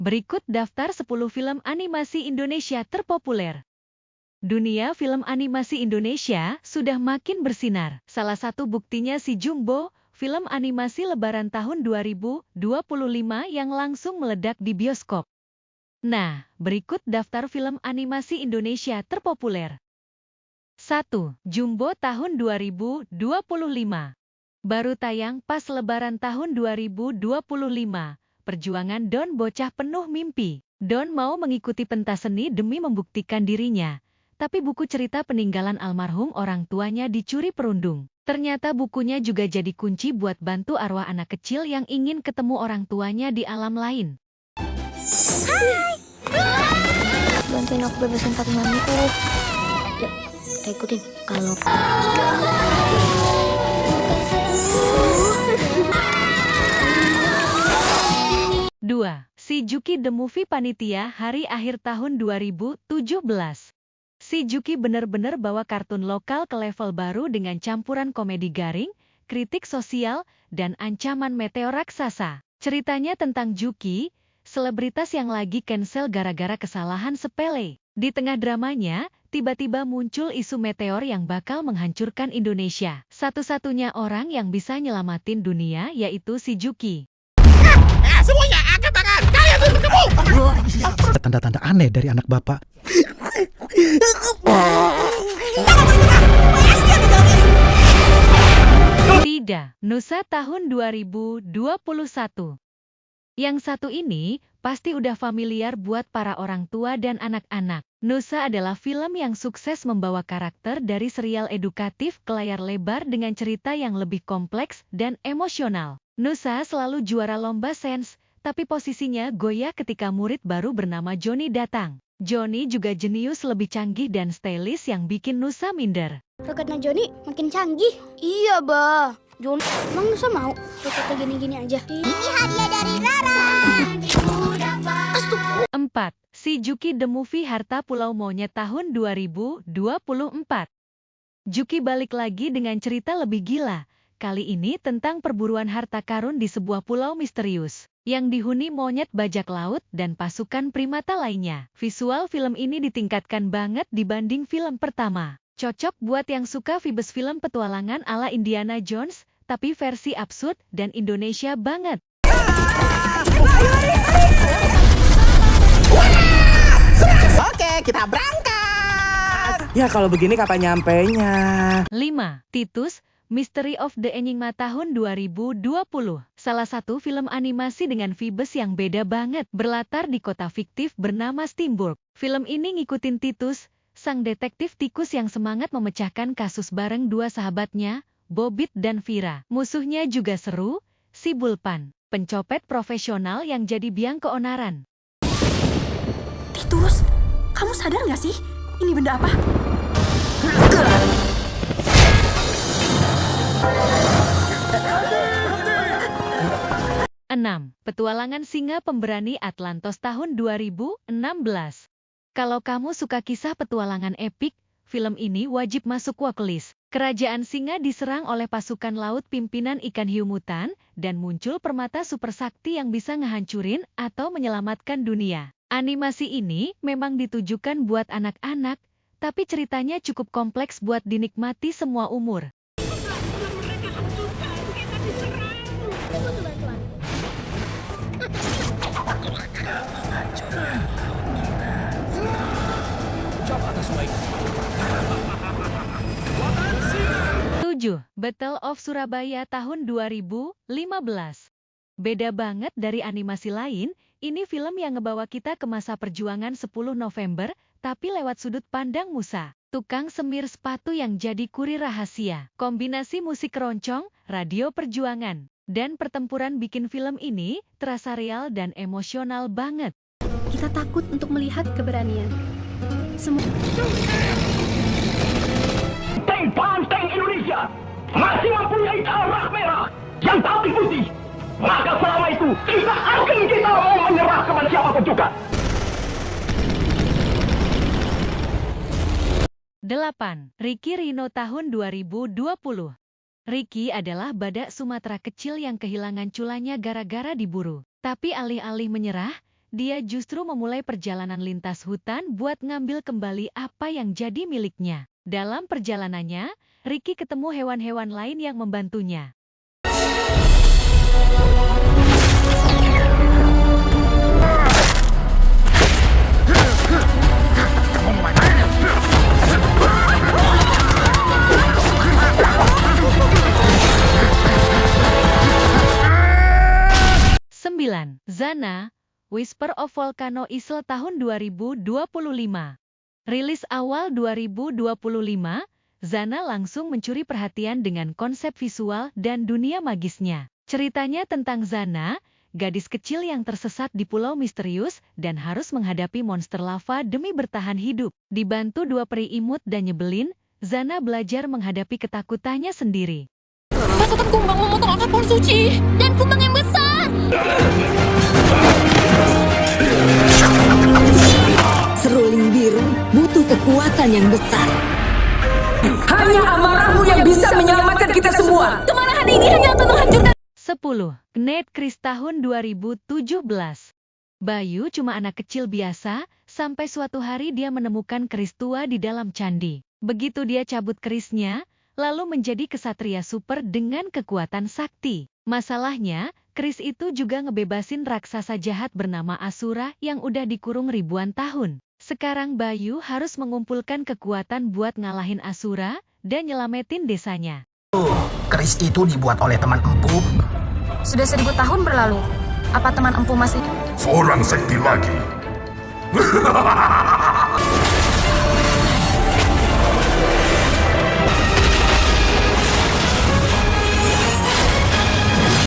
Berikut daftar 10 film animasi Indonesia terpopuler. Dunia film animasi Indonesia sudah makin bersinar. Salah satu buktinya si Jumbo, film animasi Lebaran tahun 2025 yang langsung meledak di bioskop. Nah, berikut daftar film animasi Indonesia terpopuler. 1. Jumbo tahun 2025. Baru tayang pas Lebaran tahun 2025. Perjuangan Don bocah penuh mimpi. Don mau mengikuti pentas seni demi membuktikan dirinya. Tapi buku cerita peninggalan almarhum orang tuanya dicuri perundung. Ternyata bukunya juga jadi kunci buat bantu arwah anak kecil yang ingin ketemu orang tuanya di alam lain. Hai! Bantuin aku bebasin Kak Mami. Yuk, kita ikutin. Kalau 2. Si Juki The Movie Panitia Hari Akhir Tahun 2017. Si Juki bener-bener bawa kartun lokal ke level baru dengan campuran komedi garing, kritik sosial, dan ancaman meteor raksasa. Ceritanya tentang Juki, selebritas yang lagi cancel gara-gara kesalahan sepele. Di tengah dramanya, tiba-tiba muncul isu meteor yang bakal menghancurkan Indonesia. Satu-satunya orang yang bisa nyelamatin dunia yaitu si Juki. Semuanya angkat tangan, kalian sudah bertemu. Tanda-tanda aneh dari anak bapak. Tidak, Nusa tahun 2021. Yang satu ini pasti udah familiar buat para orang tua dan anak-anak. Nusa adalah film yang sukses membawa karakter dari serial edukatif ke layar lebar dengan cerita yang lebih kompleks dan emosional. Nusa selalu juara lomba sains, tapi posisinya goyah ketika murid baru bernama Joni datang. Joni juga jenius lebih canggih dan stylish yang bikin Nusa minder. roketnya Joni makin canggih. Iya, Bah. Joni, emang Nusa mau roketnya gini-gini aja? Ini hadiah dari Rara. 4. Si Juki The Movie Harta Pulau Monyet tahun 2024. Juki balik lagi dengan cerita lebih gila. Kali ini tentang perburuan harta karun di sebuah pulau misterius, yang dihuni monyet bajak laut dan pasukan primata lainnya. Visual film ini ditingkatkan banget dibanding film pertama. Cocok buat yang suka vibes film petualangan ala Indiana Jones, tapi versi absurd dan Indonesia banget. Oke, kita berangkat. Ya kalau begini kapan nyampainya? 5. Titus, Mystery of the Enigma tahun 2020. Salah satu film animasi dengan vibes yang beda banget, berlatar di kota fiktif bernama Steamburg. Film ini ngikutin Titus, sang detektif tikus yang semangat memecahkan kasus bareng dua sahabatnya, Bobit dan Vira. Musuhnya juga seru, si Bulpan, pencopet profesional yang jadi biang keonaran. Titus, kamu sadar nggak sih? Ini benda apa? 6. Petualangan Singa Pemberani Atlantos tahun 2016. Kalau kamu suka kisah petualangan epik, film ini wajib masuk watchlist. Kerajaan singa diserang oleh pasukan laut pimpinan ikan hiu mutan, dan muncul permata super sakti yang bisa ngehancurin atau menyelamatkan dunia. Animasi ini memang ditujukan buat anak-anak, tapi ceritanya cukup kompleks buat dinikmati semua umur. Battle of Surabaya tahun 2015. Beda banget dari animasi lain, ini film yang ngebawa kita ke masa perjuangan 10 November, tapi lewat sudut pandang Musa, tukang semir sepatu yang jadi kurir rahasia. Kombinasi musik keroncong, radio perjuangan, dan pertempuran bikin film ini terasa real dan emosional banget. Kita takut untuk melihat keberanian. Semua Tank Banteng Indonesia masih mempunyai darah merah yang tak putih. Maka selama itu kita mau menyerah kepada siapapun juga. 8. Ricky Rino tahun 2020. Ricky adalah badak Sumatera kecil yang kehilangan culanya gara-gara diburu. Tapi alih-alih menyerah, dia justru memulai perjalanan lintas hutan buat ngambil kembali apa yang jadi miliknya. Dalam perjalanannya, Ricky ketemu hewan-hewan lain yang membantunya. Zana, Whisper of Volcano Isle tahun 2025. Rilis awal 2025, Zana langsung mencuri perhatian dengan konsep visual dan dunia magisnya. Ceritanya tentang Zana, gadis kecil yang tersesat di pulau misterius dan harus menghadapi monster lava demi bertahan hidup. Dibantu dua peri imut dan nyebelin, Zana belajar menghadapi ketakutannya sendiri. Pasukan kumbang memotong akar pohon suci dan kumbang yang besar. Seruling biru butuh kekuatan yang besar. Hanya amarahmu yang bisa menyelamatkan kita semua. Kemarahan ini hanya akan menghancurkan. 10. Gnade Chris tahun 2017. Bayu cuma anak kecil biasa, sampai suatu hari dia menemukan keris tua di dalam candi. Begitu dia cabut kerisnya, lalu menjadi kesatria super dengan kekuatan sakti. Masalahnya, keris itu juga ngebebasin raksasa jahat bernama Asura yang udah dikurung ribuan tahun. Sekarang Bayu harus mengumpulkan kekuatan buat ngalahin Asura dan nyelamatin desanya. Keris itu dibuat oleh teman empu. Sudah 1000 tahun berlalu. Apa teman empu masih? Seorang sakti lagi.